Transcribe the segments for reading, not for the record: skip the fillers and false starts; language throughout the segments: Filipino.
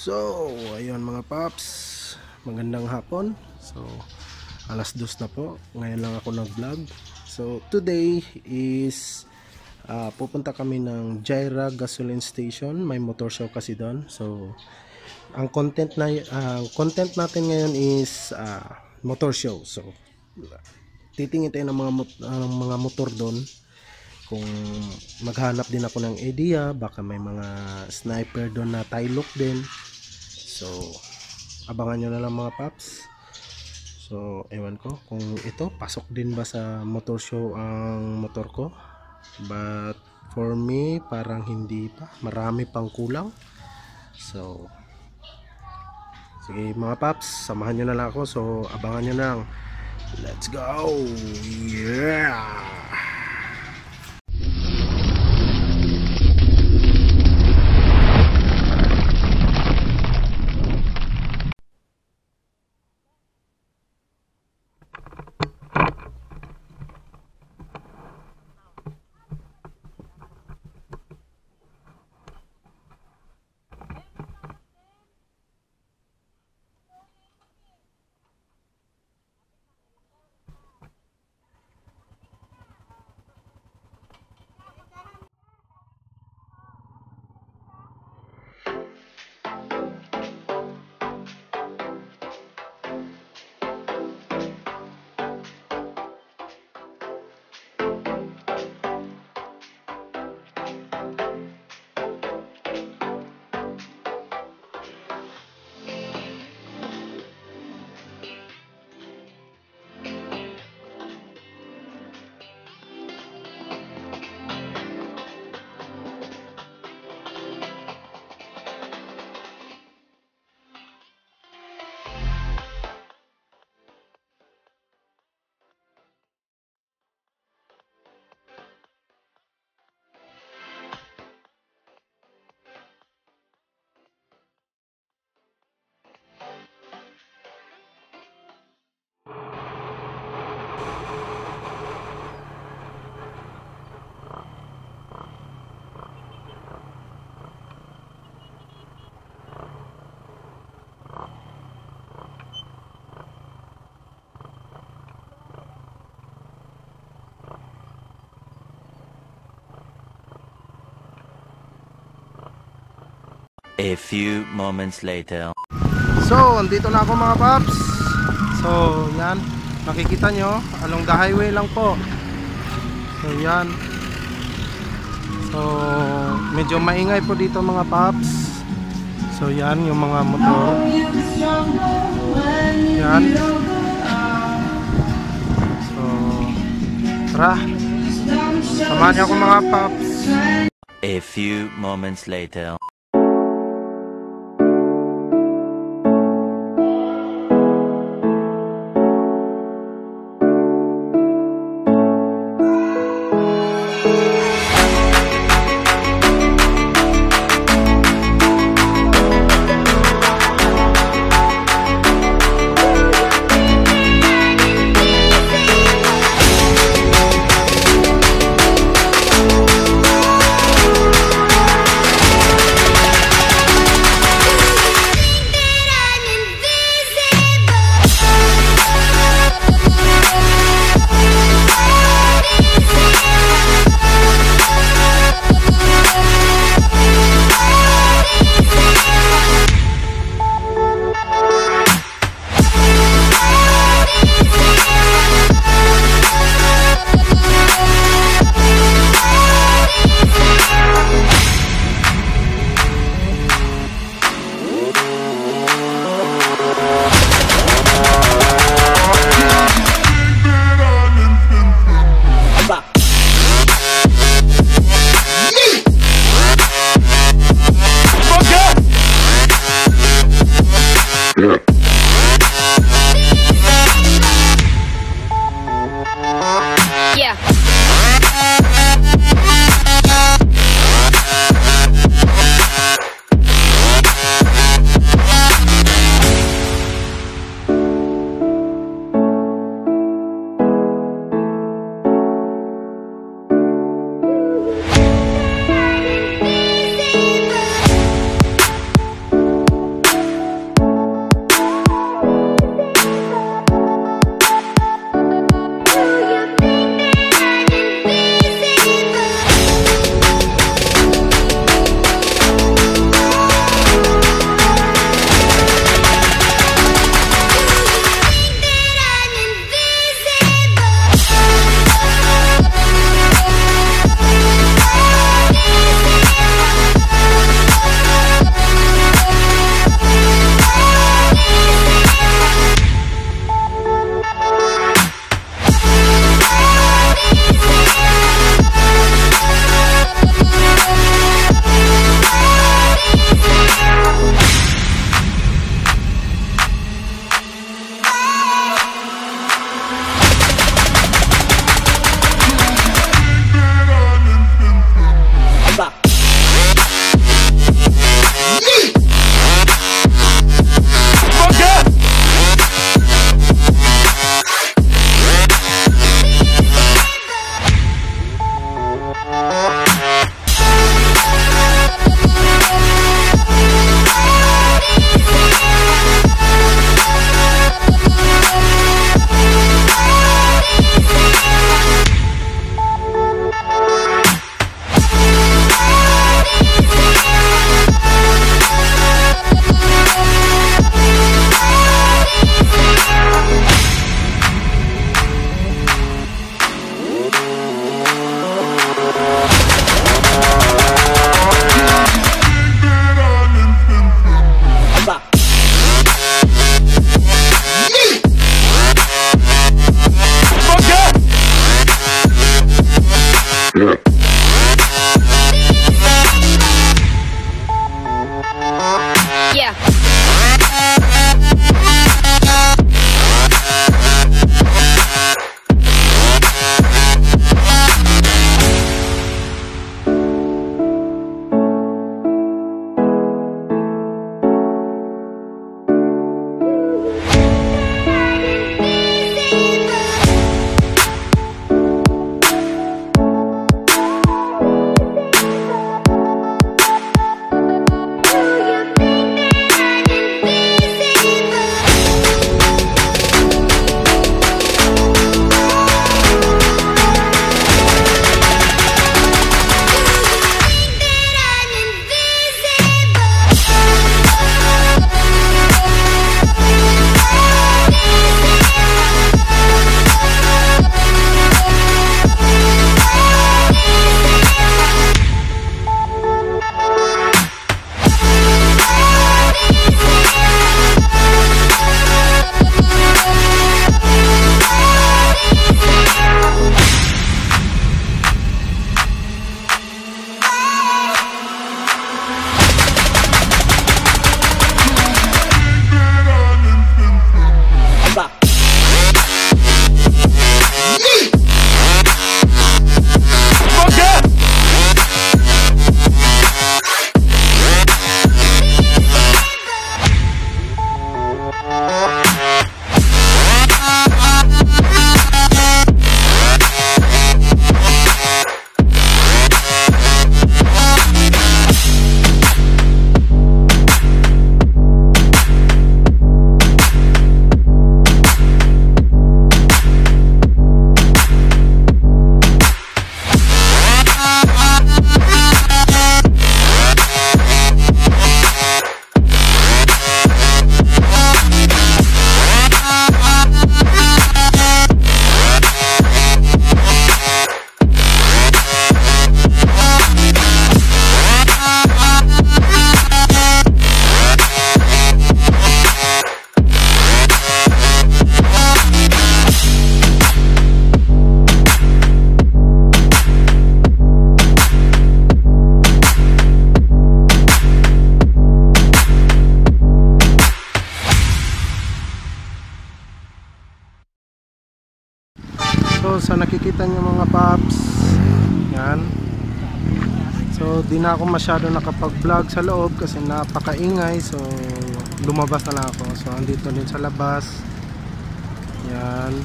So, ayun mga paps, magandang hapon. So, alas 2 na po. Ngayon lang ako nag-vlog. So, today is pupunta kami ng Jaira Gasoline Station. May motor show kasi doon. So, ang content natin ngayon is motor show. So, titingin tayo ng mga motor doon. Kung maghanap din ako ng idea, baka may mga sniper doon na tie look din. So, abangan nyo na lang mga paps. So, ewan ko kung ito, pasok din ba sa motor show ang motor ko. But, for me, parang hindi pa. Marami pang kulang. So, sige mga paps, samahan nyo na lang ako. So, abangan nyo na lang. Let's go! Yeah! A few moments later. So, andito na ako mga paps. So, yan. Makikita nyo, along the highway lang po. So, yan. So, medyo maingay po dito mga paps. So, yan, yung mga motor. Yan. So, tara. Samahan niyo ako mga paps. A few moments later. sa nakikita nyo mga paps, yan. So di na ako masyado nakapag-vlog sa loob kasi napakaingay, so lumabas na lang ako. So andito din sa labas, yan.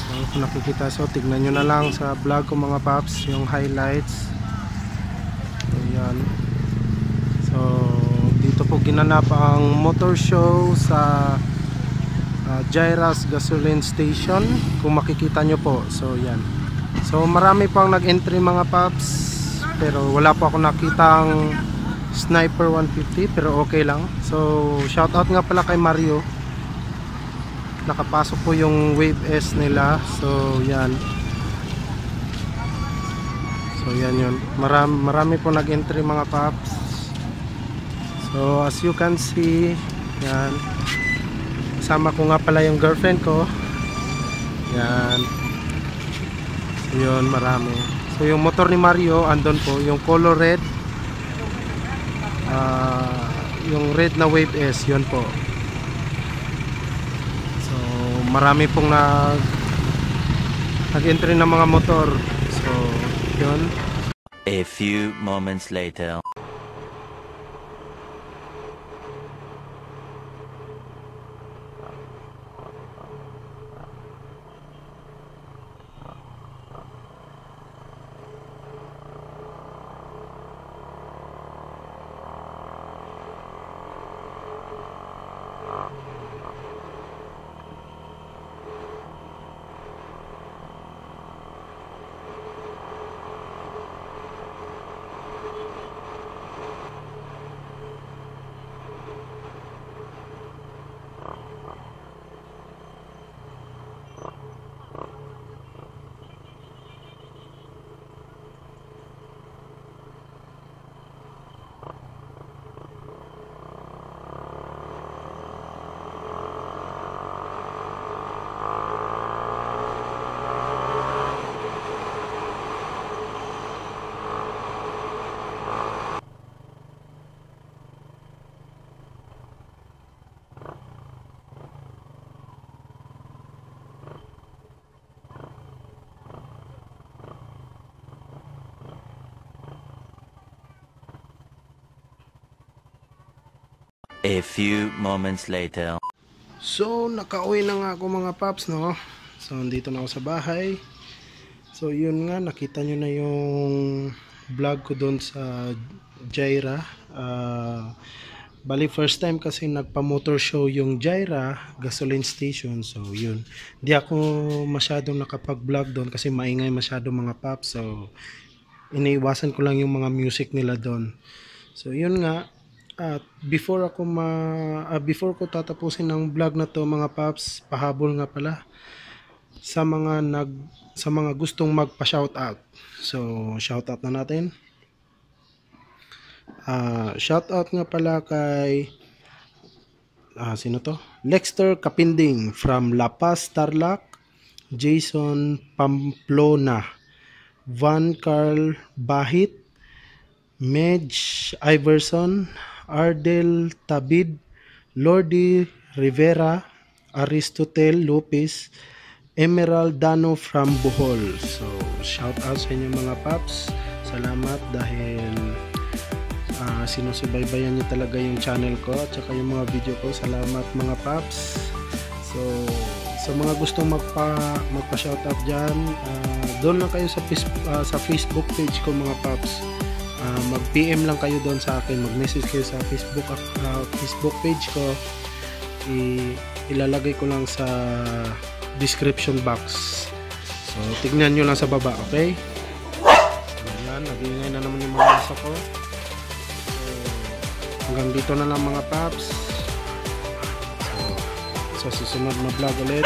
So kung nakikita, so tignan nyo na lang sa vlog ko mga paps yung highlights. So yan. So dito po ginanap ang motor show sa Jaira's Gasoline Station, kung makikita nyo po. So yan. So marami pang nag-entry mga paps, pero wala pa ako nakitang Sniper 150, pero okay lang. So shoutout nga pala kay Mario, nakapasok po yung Wave S nila. So yan. So yan yun, marami po nag-entry mga paps. So as you can see, yan, kasama ko nga pala yung girlfriend ko, yan. So yun, marami. So yung motor ni Mario andon po, yung color red, yung red na Wave S, yun po. So marami pong nag-entry ng mga motor. So yun. A few moments later. A few moments later. So nakauwi na nga ako mga paps, no. So andito na ako sa bahay. So yun nga, nakita nyo na yung vlog ko doon sa Jaira. Bali first time kasi nagpa-motor show yung Jaira Gasoline Station. So yun, di ako masyadong nakapag-vlog doon kasi maingay masyado mga paps. So iniiwasan ko lang yung mga music nila doon. So yun nga, at before ko tatapusin ng vlog na to mga paps, pahabol nga pala sa mga gustong magpa-shoutout. So shoutout na natin. Shoutout nga pala kay sino to? Lexter Kapinding from La Paz, Tarlac, Jason Pamplona, Van Carl Bahit, Medj Iverson, Ardel Tabid, Lordy Rivera, Aristotel Lopez, Emerald Dano from Bohol. So shout out sa inyo mga paps. Salamat dahil sinusubaybayan niyo talaga yung channel ko at saka yung mga video ko. Salamat mga paps. So sa mga gustong magpa-shoutout dyan, doon lang kayo sa Facebook page ko mga paps. Mag-PM lang kayo doon sa akin, mag-message kayo sa Facebook page ko. Ilalagay ko lang sa description box. So tignan nyo lang sa baba, okay? So yan, nag-iingay na naman yung mga nasa ko. So hanggang dito na lang mga paps. So sa susunod na vlog ulit.